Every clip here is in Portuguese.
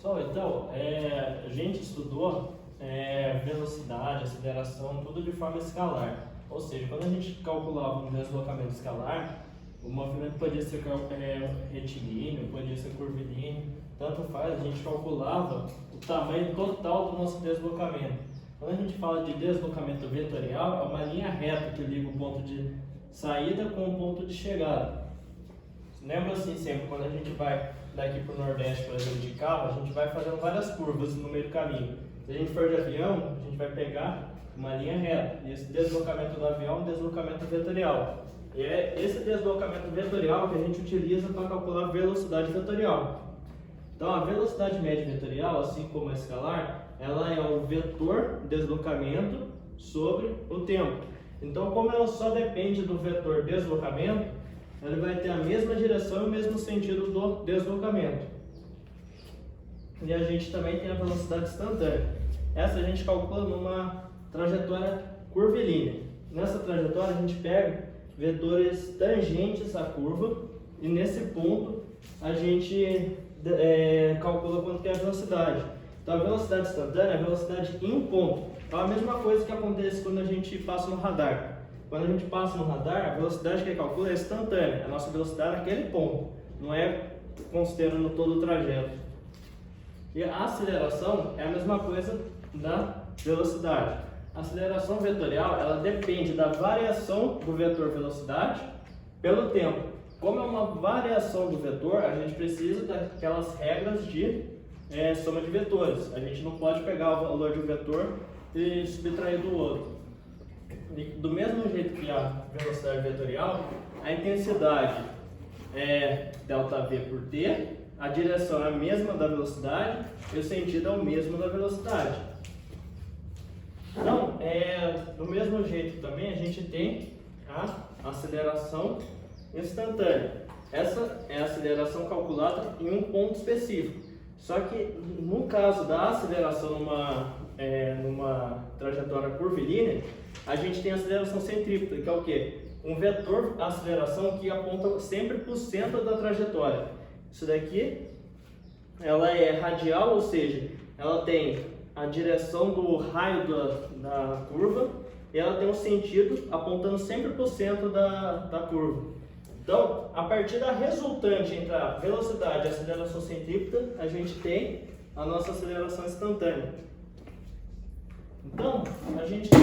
Pessoal, então, a gente estudou velocidade, aceleração, tudo de forma escalar. Ou seja, quando a gente calculava um deslocamento escalar, o movimento podia ser retilíneo, podia ser curvilíneo, tanto faz, a gente calculava o tamanho total do nosso deslocamento. Quando a gente fala de deslocamento vetorial, é uma linha reta que liga o ponto de saída com o ponto de chegada. Lembra assim sempre, quando a gente vai daqui para o Nordeste, por exemplo, de carro, a gente vai fazendo várias curvas no meio do caminho. Se a gente for de avião, a gente vai pegar uma linha reta. E esse deslocamento do avião é um deslocamento vetorial. E é esse deslocamento vetorial que a gente utiliza para calcular a velocidade vetorial. Então, a velocidade média vetorial, assim como a escalar, ela é o vetor deslocamento sobre o tempo. Então, como ela só depende do vetor deslocamento, ele vai ter a mesma direção e o mesmo sentido do deslocamento. E a gente também tem a velocidade instantânea. Essa a gente calcula numa trajetória curvilínea. Nessa trajetória a gente pega vetores tangentes à curva e nesse ponto a gente calcula quanto que é a velocidade. Então a velocidade instantânea é a velocidade em um ponto. É a mesma coisa que acontece quando a gente passa no radar. Quando a gente passa no radar, a velocidade que ele calcula é instantânea, a nossa velocidade naquele ponto, não é considerando todo o trajeto. E a aceleração é a mesma coisa da velocidade. A aceleração vetorial, ela depende da variação do vetor velocidade pelo tempo. Como é uma variação do vetor, a gente precisa daquelas regras de soma de vetores. A gente não pode pegar o valor de um vetor e subtrair do outro. Do mesmo jeito que a velocidade vetorial, a intensidade é ΔV por t, a direção é a mesma da velocidade e o sentido é o mesmo da velocidade. Então, do mesmo jeito também a gente tem a aceleração instantânea. Essa é a aceleração calculada em um ponto específico. Só que no caso da aceleração numa trajetória curvilínea, a gente tem a aceleração centrípeta, que é o quê? Um vetor aceleração que aponta sempre para o centro da trajetória. Isso daqui, ela é radial, ou seja, ela tem a direção do raio da curva e ela tem um sentido apontando sempre para o centro da curva. Então, a partir da resultante entre a velocidade e a aceleração centrípeta, a gente tem a nossa aceleração instantânea. Então, a gente tem,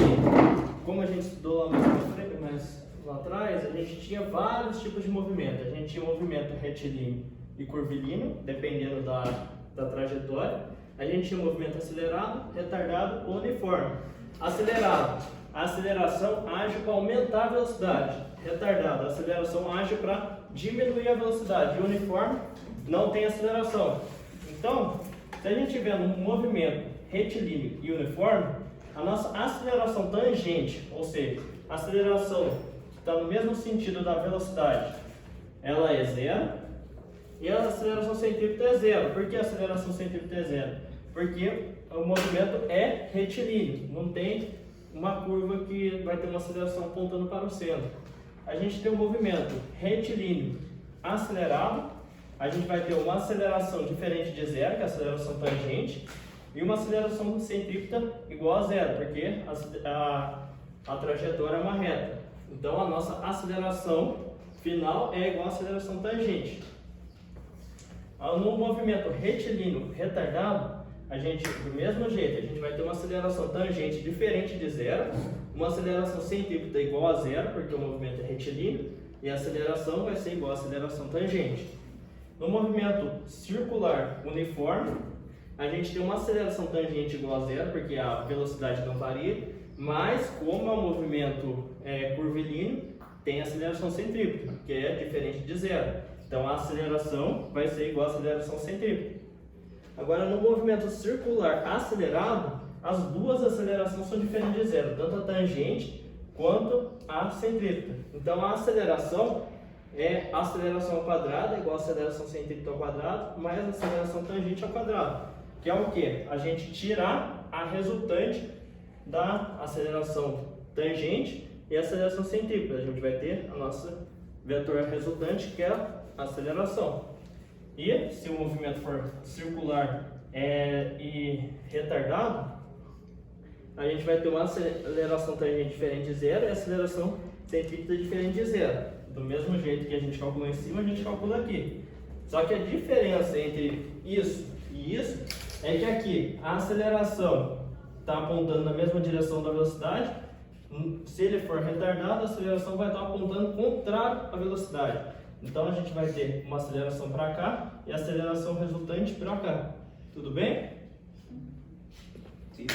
como a gente estudou mais lá atrás, a gente tinha vários tipos de movimento. A gente tinha movimento retilíneo e curvilíneo, dependendo da trajetória. A gente tinha movimento acelerado, retardado ou uniforme. Acelerado, a aceleração age para aumentar a velocidade. Retardado, a aceleração age para diminuir a velocidade. E uniforme não tem aceleração. Então, se a gente tiver um movimento retilíneo e uniforme, a nossa aceleração tangente, ou seja, a aceleração que está no mesmo sentido da velocidade, ela é zero, e a aceleração centrípeta é zero. Por que a aceleração centrípeta é zero? Porque o movimento é retilíneo, não tem uma curva que vai ter uma aceleração apontando para o centro. A gente tem um movimento retilíneo acelerado, a gente vai ter uma aceleração diferente de zero, que é a aceleração tangente, e uma aceleração centrípeta igual a zero, porque a trajetória é uma reta. Então a nossa aceleração final é igual à aceleração tangente. No movimento retilíneo retardado, a gente, do mesmo jeito, a gente vai ter uma aceleração tangente diferente de zero, uma aceleração centrípeta igual a zero, porque o movimento é retilíneo, e a aceleração vai ser igual à aceleração tangente. No movimento circular uniforme, a gente tem uma aceleração tangente igual a zero, porque a velocidade não varia, mas como é um movimento curvilíneo, tem aceleração centrípeta, que é diferente de zero. Então a aceleração vai ser igual à aceleração centrípeta. Agora, no movimento circular acelerado, as duas acelerações são diferentes de zero, tanto a tangente quanto a centrípeta. Então a aceleração é a aceleração ao quadrado, igual a aceleração centrípeta ao quadrado, mais a aceleração tangente ao quadrado. Que é o que? A gente tirar a resultante da aceleração tangente e a aceleração centrípeta. A gente vai ter a nossa vetor resultante, que é a aceleração. E se o movimento for circular e retardado, a gente vai ter uma aceleração tangente diferente de zero e aceleração centrípeta diferente de zero. Do mesmo jeito que a gente calculou em cima, a gente calcula aqui. Só que a diferença entre isso e isso é que aqui a aceleração está apontando na mesma direção da velocidade. Se ele for retardado, a aceleração vai estar apontando contrário à velocidade. Então a gente vai ter uma aceleração para cá e a aceleração resultante para cá. Tudo bem? Sim.